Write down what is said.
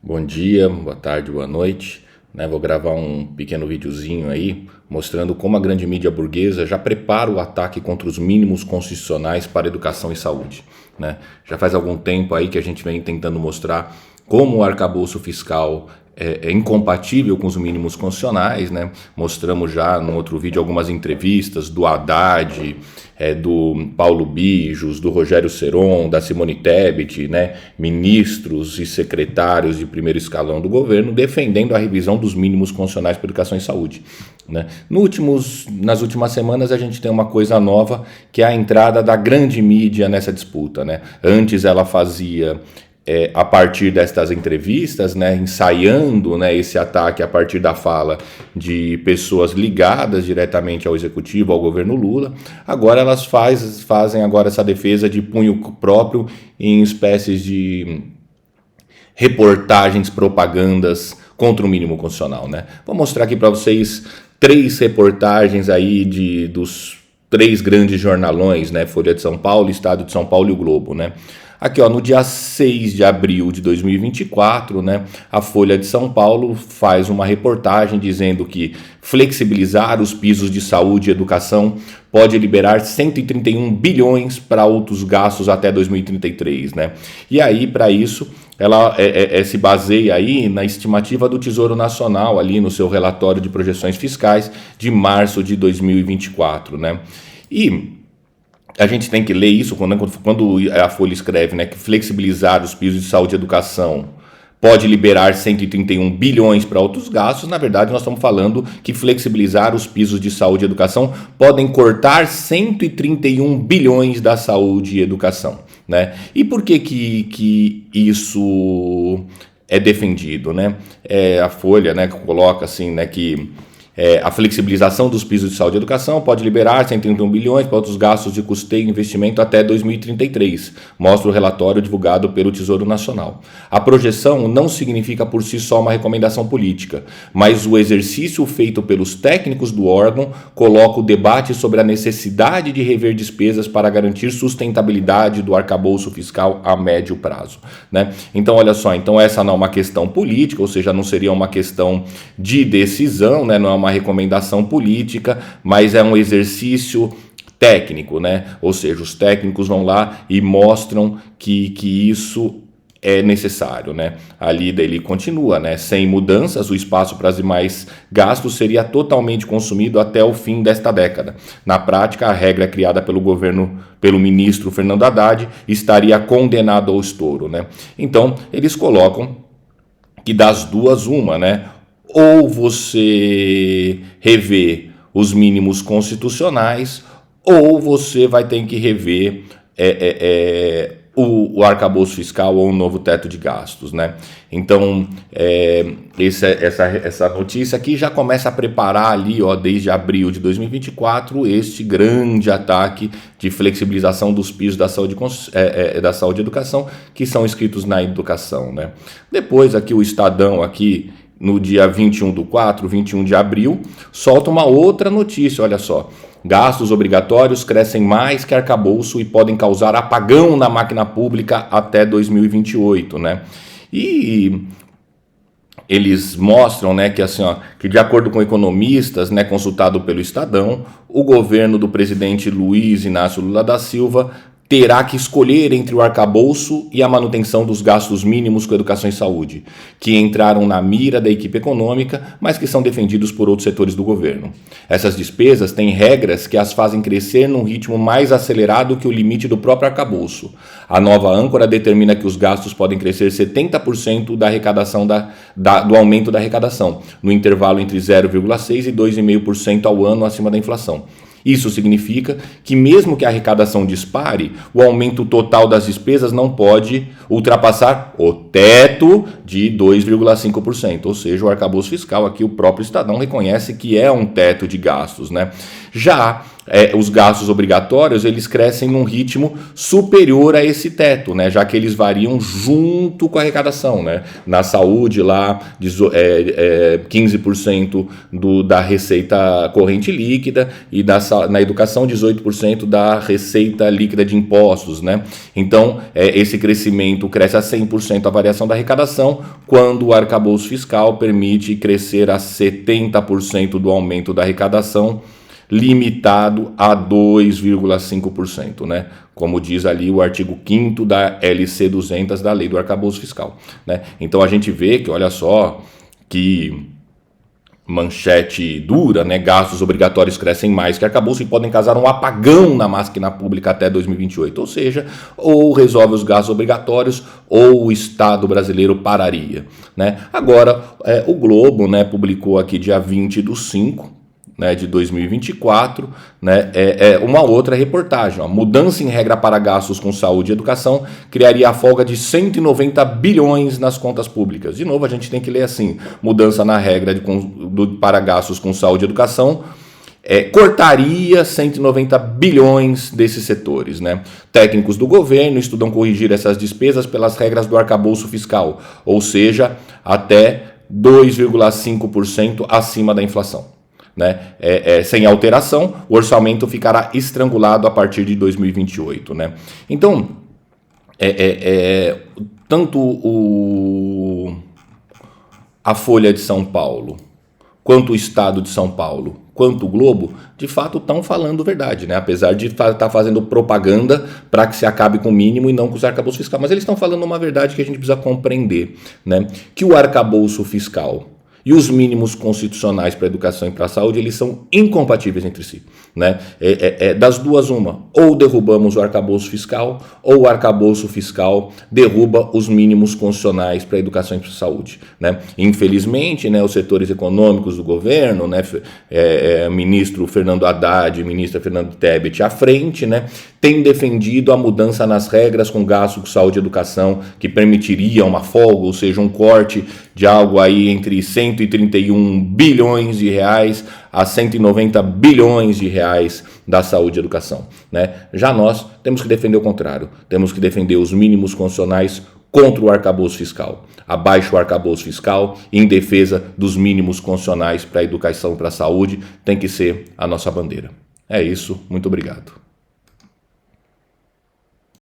Bom dia, boa tarde, boa noite. Vou gravar um pequeno videozinho aí mostrando como a grande mídia burguesa já prepara o ataque contra os mínimos constitucionais para educação e saúde. Já faz algum tempo aí que a gente vem tentando mostrar como o arcabouço fiscal é incompatível com os mínimos constitucionais, Mostramos já no outro vídeo algumas entrevistas do Haddad, do Paulo Bijos, do Rogério Ceron, da Simone Tebet, ministros e secretários de primeiro escalão do governo defendendo a revisão dos mínimos constitucionais para educação e saúde. Nas últimas semanas a gente tem uma coisa nova, que é a entrada da grande mídia nessa disputa. Antes ela fazia a partir destas entrevistas, ensaiando esse ataque a partir da fala de pessoas ligadas diretamente ao executivo, ao governo Lula. Agora elas fazem agora essa defesa de punho próprio em espécies de reportagens, propagandas contra o mínimo constitucional. Vou mostrar aqui para vocês 3 reportagens aí dos 3 grandes jornalões, Folha de São Paulo, Estado de São Paulo e o Globo, Aqui, no dia 6 de abril de 2024, a Folha de São Paulo faz uma reportagem dizendo que flexibilizar os pisos de saúde e educação pode liberar 131 bilhões para outros gastos até 2033. E aí, para isso, ela se baseia aí na estimativa do Tesouro Nacional, ali no seu relatório de projeções fiscais de março de 2024. E a gente tem que ler isso quando a Folha escreve que flexibilizar os pisos de saúde e educação pode liberar 131 bilhões para outros gastos. Na verdade, nós estamos falando que flexibilizar os pisos de saúde e educação podem cortar 131 bilhões da saúde e educação. E por que isso é defendido? A Folha coloca assim, que a flexibilização dos pisos de saúde e educação pode liberar 131 bilhões para outros gastos de custeio e investimento até 2033, mostra o relatório divulgado pelo Tesouro Nacional. A projeção não significa por si só uma recomendação política, mas o exercício feito pelos técnicos do órgão coloca o debate sobre a necessidade de rever despesas para garantir sustentabilidade do arcabouço fiscal a médio prazo. Então, olha só, essa não é uma questão política, ou seja, não seria uma questão de decisão, não é uma recomendação política, mas é um exercício técnico, Ou seja, os técnicos vão lá e mostram que isso é necessário, Ali ele continua, sem mudanças, o espaço para os demais gastos seria totalmente consumido até o fim desta década. Na prática, a regra criada pelo ministro Fernando Haddad estaria condenado ao estouro, Então, eles colocam que das duas uma, ou você rever os mínimos constitucionais, ou você vai ter que rever o arcabouço fiscal ou um novo teto de gastos. Então, essa notícia aqui já começa a preparar ali, desde abril de 2024, este grande ataque de flexibilização dos pisos da saúde e educação, que são escritos na educação. Depois aqui o Estadão, aqui, no dia 21 de abril, solta uma outra notícia, olha só. Gastos obrigatórios crescem mais que arcabouço e podem causar apagão na máquina pública até 2028, E eles mostram, que de acordo com economistas, consultado pelo Estadão, o governo do presidente Luiz Inácio Lula da Silva terá que escolher entre o arcabouço e a manutenção dos gastos mínimos com educação e saúde, que entraram na mira da equipe econômica, mas que são defendidos por outros setores do governo. Essas despesas têm regras que as fazem crescer num ritmo mais acelerado que o limite do próprio arcabouço. A nova âncora determina que os gastos podem crescer 70% da arrecadação do aumento da arrecadação, no intervalo entre 0,6% e 2,5% ao ano acima da inflação. Isso significa que mesmo que a arrecadação dispare, o aumento total das despesas não pode ultrapassar o teto de 2,5%, ou seja, o arcabouço fiscal, aqui o próprio Estadão reconhece que é um teto de gastos. Já os gastos obrigatórios eles crescem num ritmo superior a esse teto, né? Já que eles variam junto com a arrecadação, né? Na saúde lá 15% da receita corrente líquida e na educação 18% da receita líquida de impostos, né? Então esse crescimento cresce a 100% a variação da arrecadação, quando o arcabouço fiscal permite crescer a 70% do aumento da arrecadação, limitado a 2,5%, né? Como diz ali o artigo 5º da LC 200 da Lei do Arcabouço Fiscal, né? Então a gente vê que, olha só, que manchete dura, né? Gastos obrigatórios crescem mais que arcabouço e podem causar um apagão na máquina pública até 2028, ou seja, ou resolve os gastos obrigatórios ou o Estado brasileiro pararia, né? Agora, o Globo, né, publicou aqui dia 20/5, né, de 2024, né, uma outra reportagem. Ó. Mudança em regra para gastos com saúde e educação criaria a folga de 190 bilhões nas contas públicas. De novo, a gente tem que ler assim: mudança na regra para gastos com saúde e educação cortaria 190 bilhões desses setores, né? Técnicos do governo estudam corrigir essas despesas pelas regras do arcabouço fiscal, ou seja, até 2,5% acima da inflação. Né? Sem alteração, o orçamento ficará estrangulado a partir de 2028. Né? Então, tanto a Folha de São Paulo, quanto o Estado de São Paulo, quanto o Globo, de fato estão falando verdade, né? Apesar de estar fazendo propaganda para que se acabe com o mínimo e não com os arcabouços fiscais. Mas eles estão falando uma verdade que a gente precisa compreender, né? Que o arcabouço fiscal e os mínimos constitucionais para a educação e para a saúde, eles são incompatíveis entre si. Né? Das duas, uma. Ou derrubamos o arcabouço fiscal, ou o arcabouço fiscal derruba os mínimos constitucionais para a educação e para a saúde. Né? Infelizmente, né, os setores econômicos do governo, né, ministro Fernando Haddad e ministra Fernando Tebet à frente, né, têm defendido a mudança nas regras com gasto com saúde e educação, que permitiria uma folga, ou seja, um corte de algo aí entre 131 bilhões de reais a 190 bilhões de reais da saúde e educação. Né? Já nós temos que defender o contrário, temos que defender os mínimos constitucionais contra o arcabouço fiscal, abaixo o arcabouço fiscal, em defesa dos mínimos constitucionais para a educação e para a saúde, tem que ser a nossa bandeira. É isso, muito obrigado.